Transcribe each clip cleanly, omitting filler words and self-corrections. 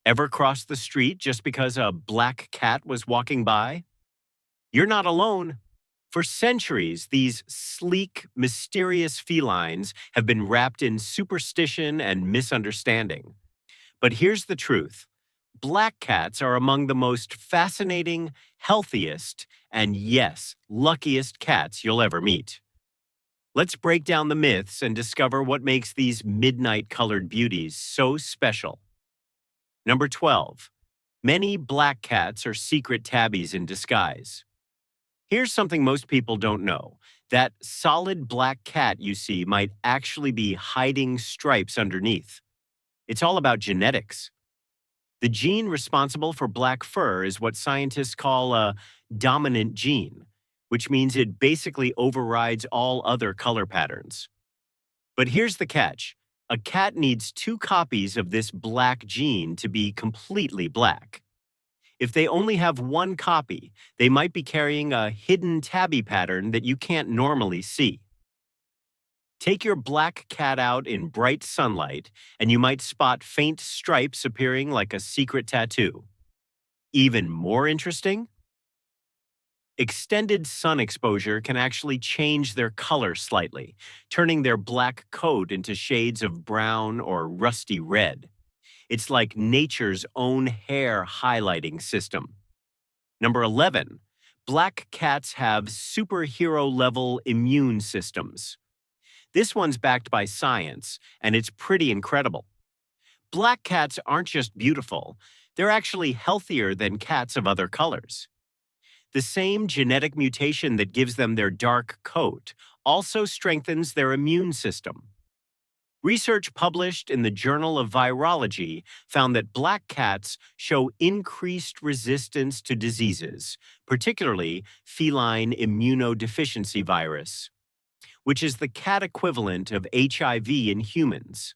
Ever crossed the street just because a black cat was walking by? You're not alone. For centuries, these sleek, mysterious felines have been wrapped in superstition and misunderstanding. But here's the truth: black cats are among the most fascinating, healthiest, and yes, luckiest cats you'll ever meet. Let's break down the myths and discover what makes these midnight colored beauties so special. Number 12. Many black cats are secret tabbies in disguise. Here's something most people don't know. That solid black cat you see might actually be hiding stripes underneath. It's all about genetics. The gene responsible for black fur is what scientists call a dominant gene, which means it basically overrides all other color patterns. But here's the catch: a cat needs two copies of this black gene to be completely black. If they only have one copy, they might be carrying a hidden tabby pattern that you can't normally see. Take your black cat out in bright sunlight, and you might spot faint stripes appearing like a secret tattoo. Even more interesting, extended sun exposure can actually change their color slightly, turning their black coat into shades of brown or rusty red. It's like nature's own hair highlighting system. Number 11, black cats have superhero level immune systems. This one's backed by science, and it's pretty incredible. Black cats aren't just beautiful, they're actually healthier than cats of other colors. The same genetic mutation that gives them their dark coat also strengthens their immune system. Research published in the Journal of Virology found that black cats show increased resistance to diseases, particularly feline immunodeficiency virus, which is the cat equivalent of HIV in humans.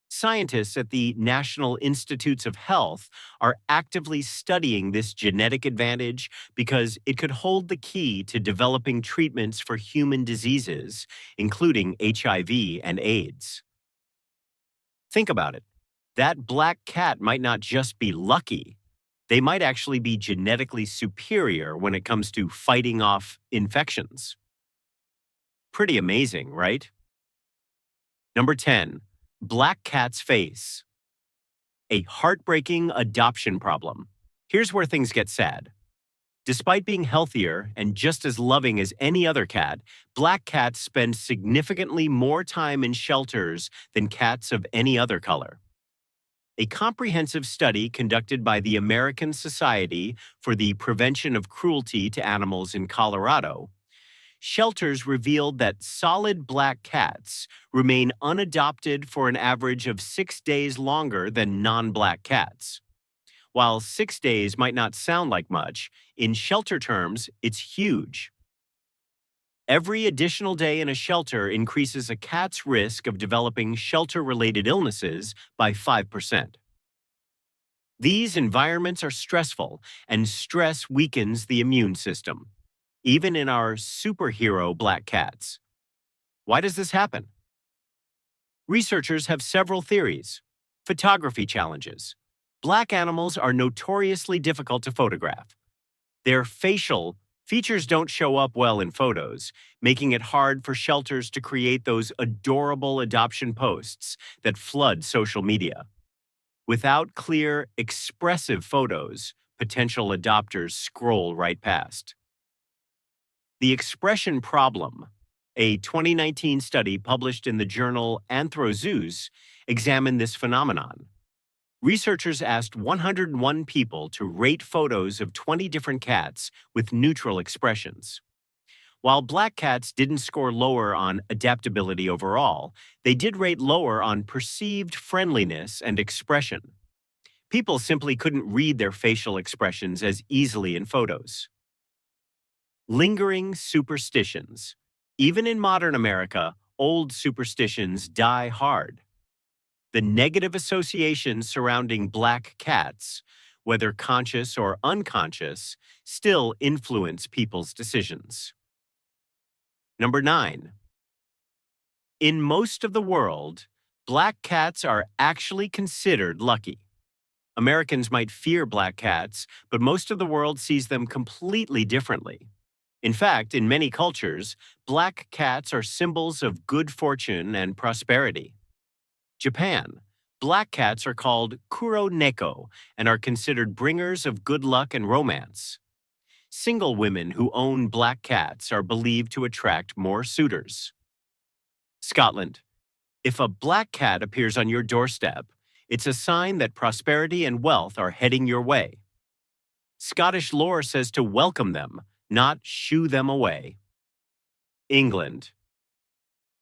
Scientists at the National Institutes of Health are actively studying this genetic advantage because it could hold the key to developing treatments for human diseases, including HIV and AIDS. Think about it. That black cat might not just be lucky, they might actually be genetically superior when it comes to fighting off infections. Pretty amazing, right? Number 10. Black cat's face. A heartbreaking adoption problem. Here's where things get sad. Despite being healthier and just as loving as any other cat, black cats spend significantly more time in shelters than cats of any other color. A comprehensive study conducted by the American Society for the Prevention of Cruelty to Animals in Colorado, shelters revealed that solid black cats remain unadopted for an average of 6 days longer than non-black cats. While 6 days might not sound like much, in shelter terms, it's huge. Every additional day in a shelter increases a cat's risk of developing shelter-related illnesses by 5%. These environments are stressful, and stress weakens the immune system, even in our superhero black cats. Why does this happen? Researchers have several theories. Photography challenges. Black animals are notoriously difficult to photograph. Their facial features don't show up well in photos, making it hard for shelters to create those adorable adoption posts that flood social media. Without clear, expressive photos, potential adopters scroll right past. The expression problem. A 2019 study published in the journal Anthrozoos examined this phenomenon. Researchers asked 101 people to rate photos of 20 different cats with neutral expressions. While black cats didn't score lower on adaptability overall, they did rate lower on perceived friendliness and expression. People simply couldn't read their facial expressions as easily in photos. Lingering superstitions. Even in modern America, old superstitions die hard. The negative associations surrounding black cats, whether conscious or unconscious, still influence people's decisions. Number 9. In most of the world, black cats are actually considered lucky. Americans might fear black cats, but most of the world sees them completely differently. In fact, in many cultures, black cats are symbols of good fortune and prosperity. Japan. Black cats are called kuro neko and are considered bringers of good luck and romance. Single women who own black cats are believed to attract more suitors. Scotland. If a black cat appears on your doorstep, it's a sign that prosperity and wealth are heading your way. Scottish lore says to welcome them, not shoo them away. England.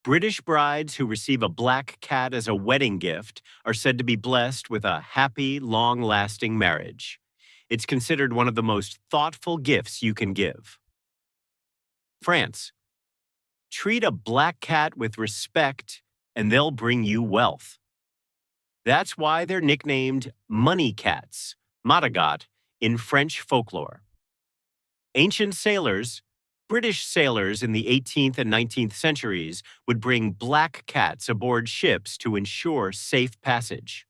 British brides who receive a black cat as a wedding gift are said to be blessed with a happy, long-lasting marriage. It's considered one of the most thoughtful gifts you can give. France. Treat a black cat with respect and they'll bring you wealth. That's why they're nicknamed money cats, matagat, in French folklore. Ancient sailors, British sailors in the 18th and 19th centuries would bring black cats aboard ships to ensure safe passage.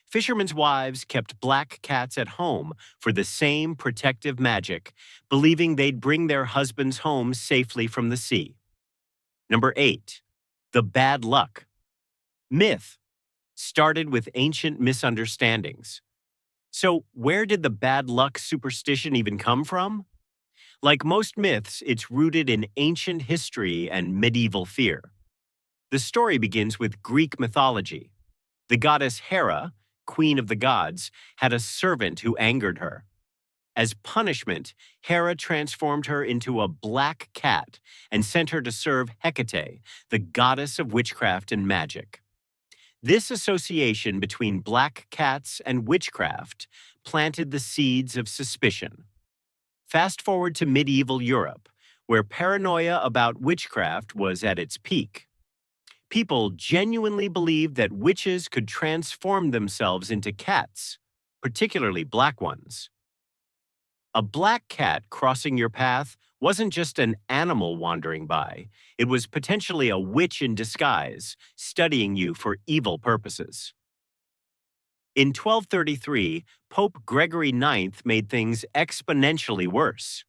Fishermen's wives kept black cats at home for the same protective magic, believing they'd bring their husbands home safely from the sea. Number 8. The bad luck. Myth. Started with ancient misunderstandings. So, where did the bad luck superstition even come from? Like most myths, it's rooted in ancient history and medieval fear. The story begins with Greek mythology. The goddess Hera, queen of the gods, had a servant who angered her. As punishment, Hera transformed her into a black cat and sent her to serve Hecate, the goddess of witchcraft and magic. This association between black cats and witchcraft planted the seeds of suspicion. Fast forward to medieval Europe, where paranoia about witchcraft was at its peak. People genuinely believed that witches could transform themselves into cats, particularly black ones. A black cat crossing your path wasn't just an animal wandering by, it was potentially a witch in disguise, studying you for evil purposes. In 1233, Pope Gregory IX made things exponentially worse.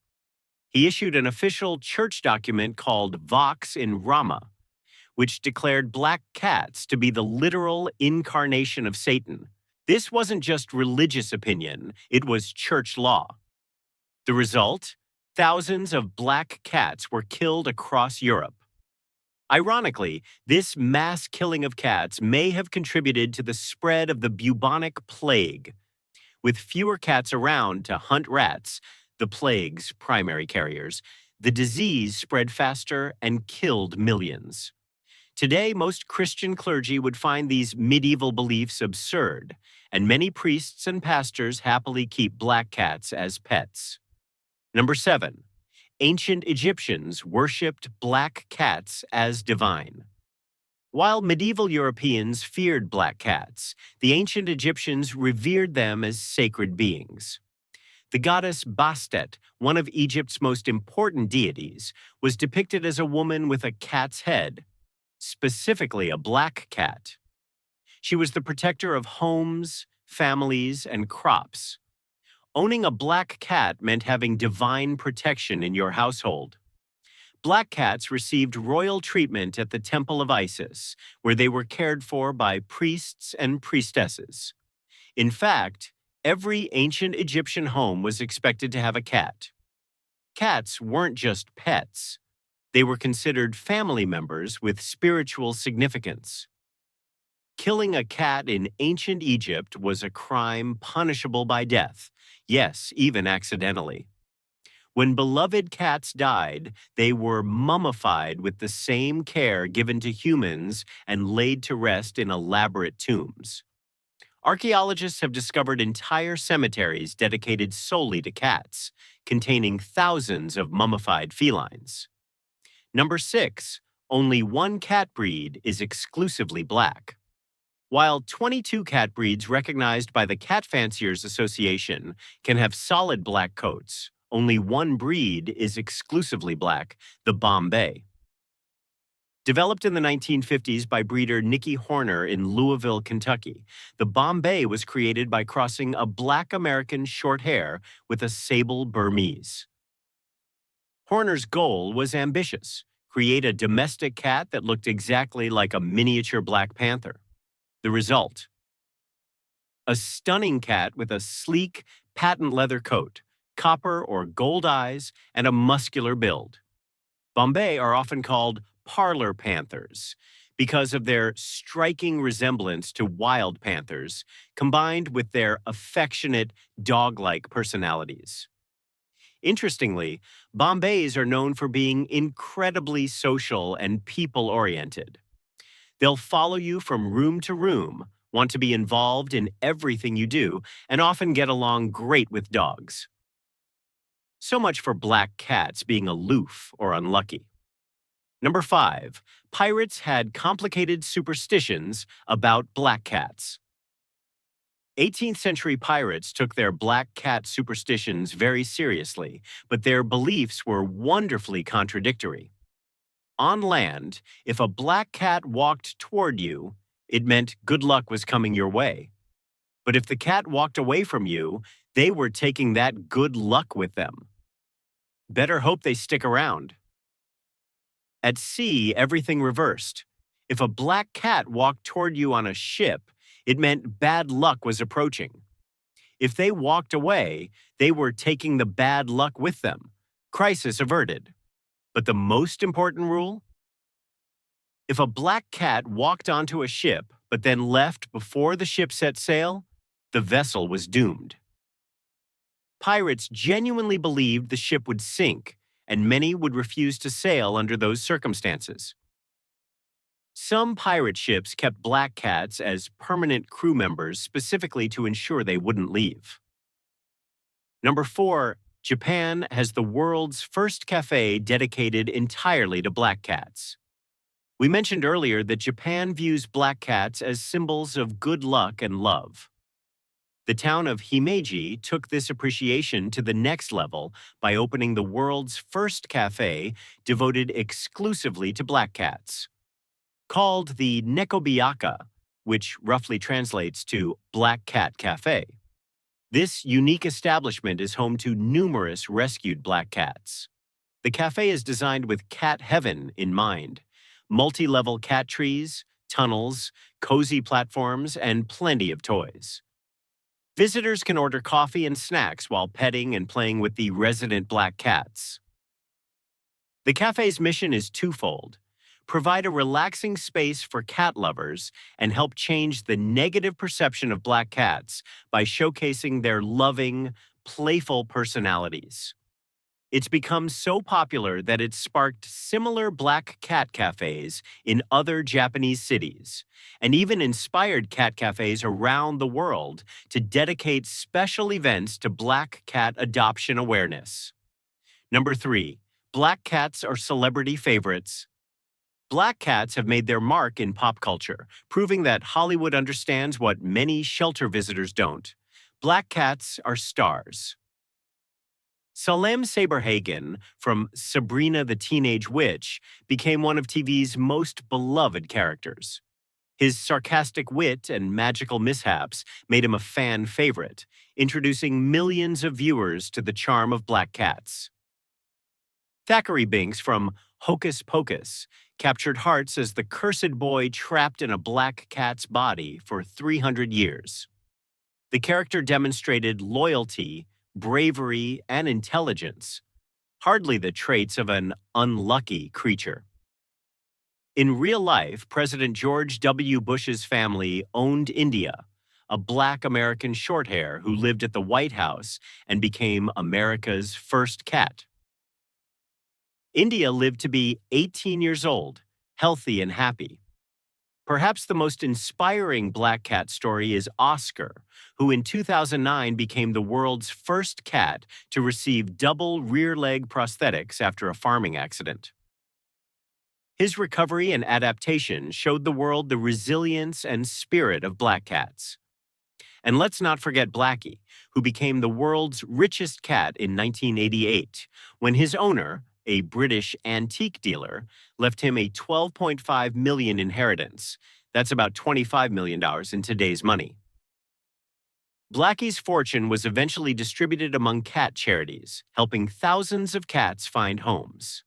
He issued an official church document called Vox in Rama, which declared black cats to be the literal incarnation of Satan. This wasn't just religious opinion, it was church law. The result? Thousands of black cats were killed across Europe. Ironically, this mass killing of cats may have contributed to the spread of the bubonic plague. With fewer cats around to hunt rats, the plague's primary carriers, the disease spread faster and killed millions. Today, most Christian clergy would find these medieval beliefs absurd, and many priests and pastors happily keep black cats as pets. Number 7. Ancient Egyptians worshipped black cats as divine. While medieval Europeans feared black cats, the ancient Egyptians revered them as sacred beings. The goddess Bastet, one of Egypt's most important deities, was depicted as a woman with a cat's head, specifically a black cat. She was the protector of homes, families, and crops. Owning a black cat meant having divine protection in your household. Black cats received royal treatment at the Temple of Isis, where they were cared for by priests and priestesses. In fact, every ancient Egyptian home was expected to have a cat. Cats weren't just pets. They were considered family members with spiritual significance. Killing a cat in ancient Egypt was a crime punishable by death, yes, even accidentally. When beloved cats died, they were mummified with the same care given to humans and laid to rest in elaborate tombs. Archaeologists have discovered entire cemeteries dedicated solely to cats, containing thousands of mummified felines. Number 6. Only one cat breed is exclusively black. While 22 cat breeds recognized by the Cat Fanciers Association can have solid black coats, only one breed is exclusively black, the Bombay. Developed in the 1950s by breeder Nicky Horner in Louisville, Kentucky, the Bombay was created by crossing a black American short hair with a sable Burmese. Horner's goal was ambitious: create a domestic cat that looked exactly like a miniature Black Panther. The result: a stunning cat with a sleek, patent leather coat, copper or gold eyes, and a muscular build. Bombay are often called parlor panthers because of their striking resemblance to wild panthers, combined with their affectionate, dog-like personalities. Interestingly, Bombays are known for being incredibly social and people-oriented. They'll follow you from room to room, want to be involved in everything you do, and often get along great with dogs. So much for black cats being aloof or unlucky. Number 5, pirates had complicated superstitions about black cats. 18th century pirates took their black cat superstitions very seriously, but their beliefs were wonderfully contradictory. On land, if a black cat walked toward you, it meant good luck was coming your way. But if the cat walked away from you, they were taking that good luck with them. Better hope they stick around. At sea, everything reversed. If a black cat walked toward you on a ship, it meant bad luck was approaching. If they walked away, they were taking the bad luck with them. Crisis averted. But the most important rule? If a black cat walked onto a ship but then left before the ship set sail, the vessel was doomed. Pirates genuinely believed the ship would sink, and many would refuse to sail under those circumstances. Some pirate ships kept black cats as permanent crew members specifically to ensure they wouldn't leave. Number 4, Japan has the world's first cafe dedicated entirely to black cats. We mentioned earlier that Japan views black cats as symbols of good luck and love. The town of Himeji took this appreciation to the next level by opening the world's first cafe devoted exclusively to black cats. Called the Nekobiyaka, which roughly translates to Black Cat Cafe. This unique establishment is home to numerous rescued black cats. The cafe is designed with cat heaven in mind: multi-level cat trees, tunnels, cozy platforms, and plenty of toys. Visitors can order coffee and snacks while petting and playing with the resident black cats. The cafe's mission is twofold: provide a relaxing space for cat lovers and help change the negative perception of black cats by showcasing their loving, playful personalities. It's become so popular that it's sparked similar black cat cafes in other Japanese cities, and even inspired cat cafes around the world to dedicate special events to black cat adoption awareness. Number 3, black cats are celebrity favorites. Black cats have made their mark in pop culture, proving that Hollywood understands what many shelter visitors don't. Black cats are stars. Salem Saberhagen from Sabrina the Teenage Witch became one of TV's most beloved characters. His sarcastic wit and magical mishaps made him a fan favorite, introducing millions of viewers to the charm of black cats. Thackeray Binks from Hocus Pocus captured hearts as the cursed boy trapped in a black cat's body for 300 years. The character demonstrated loyalty, bravery, and intelligence, hardly the traits of an unlucky creature. In real life, President George W. Bush's family owned India, a black American shorthair who lived at the White House and became America's first cat. India lived to be 18 years old, healthy and happy. Perhaps the most inspiring black cat story is Oscar, who in 2009 became the world's first cat to receive double rear leg prosthetics after a farming accident. His recovery and adaptation showed the world the resilience and spirit of black cats. And let's not forget Blackie, who became the world's richest cat in 1988, when his owner, a British antique dealer, left him a 12.5 million inheritance. That's about $25 million in today's money. Blackie's fortune was eventually distributed among cat charities, helping thousands of cats find homes.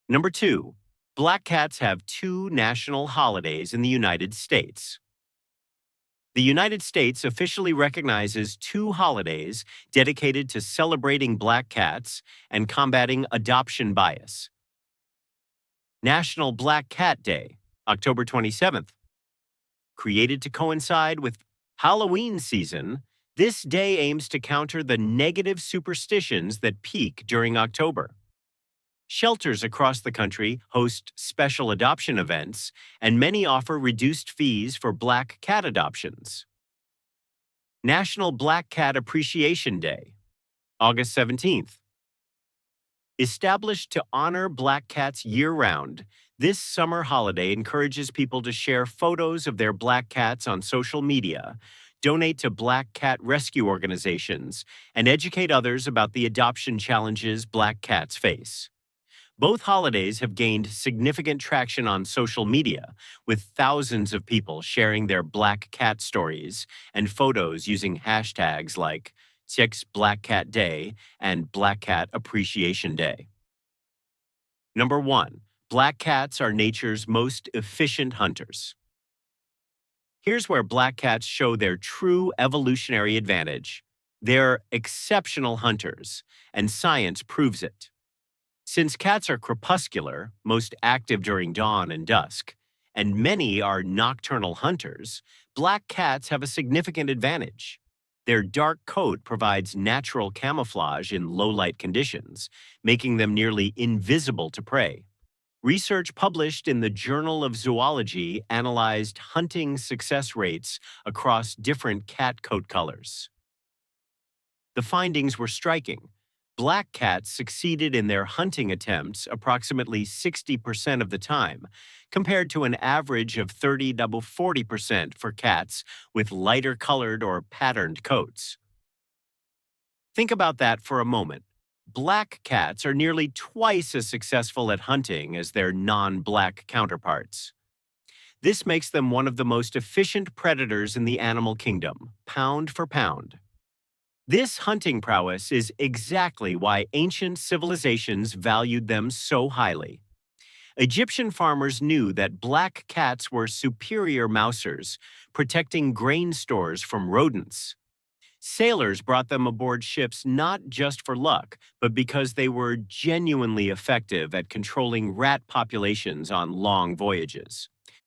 Number 2. Black cats have two national holidays in the United States. The United States officially recognizes two holidays dedicated to celebrating black cats and combating adoption bias. National Black Cat Day, October 27th. Created to coincide with Halloween season, this day aims to counter the negative superstitions that peak during October. Shelters across the country host special adoption events, and many offer reduced fees for black cat adoptions. National Black Cat Appreciation Day, August 17th. Established to honor black cats year-round, this summer holiday encourages people to share photos of their black cats on social media, donate to black cat rescue organizations, and educate others about the adoption challenges black cats face. Both holidays have gained significant traction on social media, with thousands of people sharing their black cat stories and photos using hashtags like Six Black Cat Day and Black Cat Appreciation Day. Number 1. Black cats are nature's most efficient hunters. Here's where black cats show their true evolutionary advantage. They're exceptional hunters, and science proves it. Since cats are crepuscular, most active during dawn and dusk, and many are nocturnal hunters, black cats have a significant advantage. Their dark coat provides natural camouflage in low-light conditions, making them nearly invisible to prey. Research published in the Journal of Zoology analyzed hunting success rates across different cat coat colors. The findings were striking. Black cats succeeded in their hunting attempts approximately 60% of the time, compared to an average of 30 to 40% for cats with lighter colored or patterned coats. Think about that for a moment. Black cats are nearly twice as successful at hunting as their non-black counterparts. This makes them one of the most efficient predators in the animal kingdom, pound for pound. This hunting prowess is exactly why ancient civilizations valued them so highly. Egyptian farmers knew that black cats were superior mousers, protecting grain stores from rodents. Sailors brought them aboard ships not just for luck, but because they were genuinely effective at controlling rat populations on long voyages.